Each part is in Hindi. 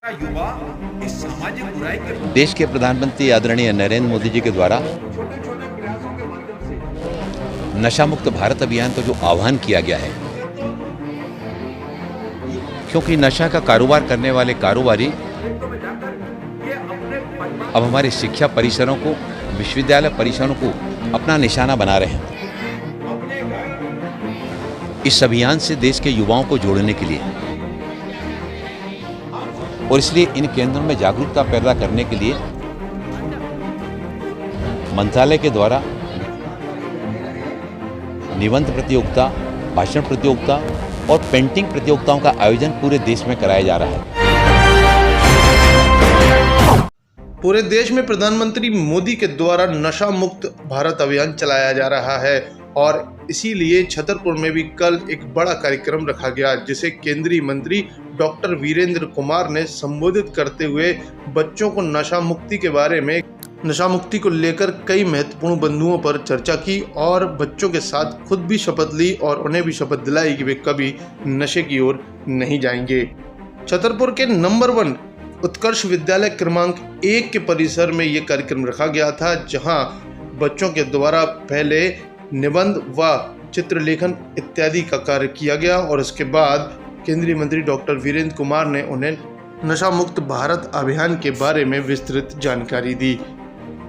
युवा इस सामाजिक बुराई के देश के प्रधानमंत्री आदरणीय नरेंद्र मोदी जी के द्वारा नशा मुक्त भारत अभियान का जो आह्वान किया गया है, क्योंकि नशा का कारोबार करने वाले कारोबारी अब हमारे शिक्षा परिसरों को, विश्वविद्यालय परिसरों को अपना निशाना बना रहे हैं। इस अभियान से देश के युवाओं को जोड़ने के लिए और इसलिए इन केंद्रों में जागरूकता पैदा करने के लिए मंत्रालय के द्वारा निबंध प्रतियोगिता, भाषण प्रतियोगिता और पेंटिंग प्रतियोगिताओं का आयोजन पूरे देश में कराया जा रहा है। पूरे देश में प्रधानमंत्री मोदी के द्वारा नशा मुक्त भारत अभियान चलाया जा रहा है और इसीलिए छतरपुर में भी कल एक बड़ा कार्यक्रम रखा गया, जिसे केंद्रीय मंत्री डॉक्टर वीरेंद्र कुमार ने संबोधित करते हुए बच्चों को नशा मुक्ति के बारे में, नशा मुक्ति को लेकर कई महत्वपूर्ण बिंदुओं पर चर्चा की और बच्चों के साथ खुद भी शपथ ली और उन्हें भी शपथ दिलाई कि वे कभी नशे की ओर नहीं जाएंगे। छतरपुर के नंबर 1 उत्कर्ष विद्यालय क्रमांक 1 के परिसर में ये कार्यक्रम रखा गया था, जहां बच्चों के द्वारा पहले निबंध व चित्रलेखन इत्यादि का कार्य किया गया और इसके बाद केंद्रीय मंत्री डॉक्टर वीरेंद्र कुमार ने उन्हें नशा मुक्त भारत अभियान के बारे में विस्तृत जानकारी दी।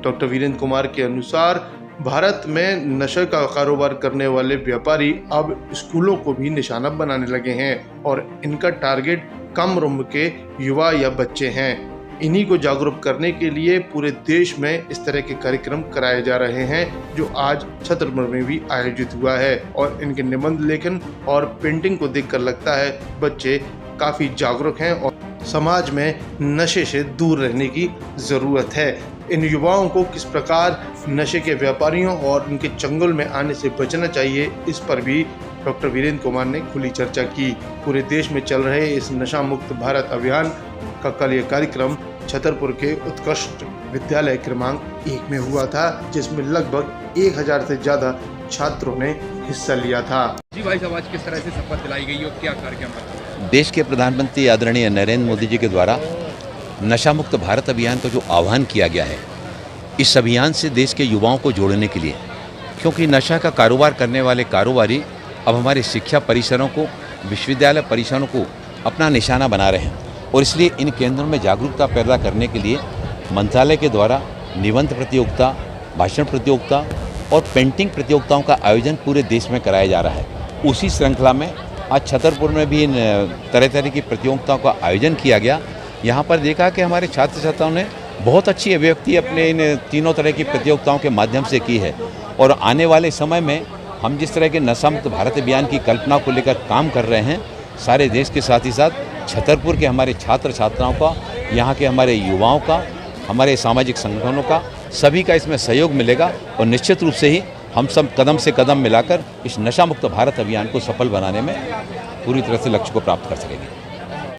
डॉक्टर वीरेंद्र कुमार के अनुसार भारत में नशे का कारोबार करने वाले व्यापारी अब स्कूलों को भी निशाना बनाने लगे हैं और इनका टारगेट कम उम्र के युवा या बच्चे हैं। इन्हीं को जागरूक करने के लिए पूरे देश में इस तरह के कार्यक्रम कराए जा रहे हैं, जो आज छतरपुर में भी आयोजित हुआ है और इनके निबंध लेखन और पेंटिंग को देखकर लगता है बच्चे काफ़ी जागरूक हैं और समाज में नशे से दूर रहने की ज़रूरत है। इन युवाओं को किस प्रकार नशे के व्यापारियों और उनके चंगुल में आने से बचना चाहिए, इस पर भी डॉक्टर वीरेंद्र कुमार ने खुली चर्चा की। पूरे देश में चल रहे इस नशा मुक्त भारत अभियान का कल ये कार्यक्रम छतरपुर के उत्कृष्ट विद्यालय क्रमांक 1 में हुआ था, जिसमें लगभग 1000 से ज़्यादा छात्रों ने हिस्सा लिया था। जी भाई साहब, आज किस तरह से शपथ दिलाई गई और क्या कार्यक्रम? देश के प्रधानमंत्री आदरणीय नरेंद्र मोदी जी के द्वारा नशा मुक्त भारत अभियान का जो आह्वान किया गया है, इस अभियान से देश के युवाओं को जोड़ने के लिए, क्योंकि नशा का कारोबार करने वाले कारोबारी अब हमारे शिक्षा परिसरों को, विश्वविद्यालय परिसरों को अपना निशाना बना रहे हैं और इसलिए इन केंद्रों में जागरूकता पैदा करने के लिए मंत्रालय के द्वारा निबंध प्रतियोगिता, भाषण प्रतियोगिता और पेंटिंग प्रतियोगिताओं का आयोजन पूरे देश में कराया जा रहा है। उसी श्रृंखला में आज छतरपुर में भी इन तरह तरह की प्रतियोगिताओं का आयोजन किया गया। यहाँ पर देखा कि हमारे छात्र छात्राओं ने बहुत अच्छी अभिव्यक्ति अपने इन तीनों तरह की प्रतियोगिताओं के माध्यम से की है और आने वाले समय में हम जिस तरह के नशा मुक्त भारत अभियान की कल्पना को लेकर काम कर रहे हैं, सारे देश के साथ ही साथ छतरपुर के हमारे छात्र छात्राओं का, यहाँ के हमारे युवाओं का, हमारे सामाजिक संगठनों का, सभी का इसमें सहयोग मिलेगा और निश्चित रूप से ही हम सब कदम से कदम मिलाकर इस नशा मुक्त भारत अभियान को सफल बनाने में पूरी तरह से लक्ष्य को प्राप्त कर सकेंगे।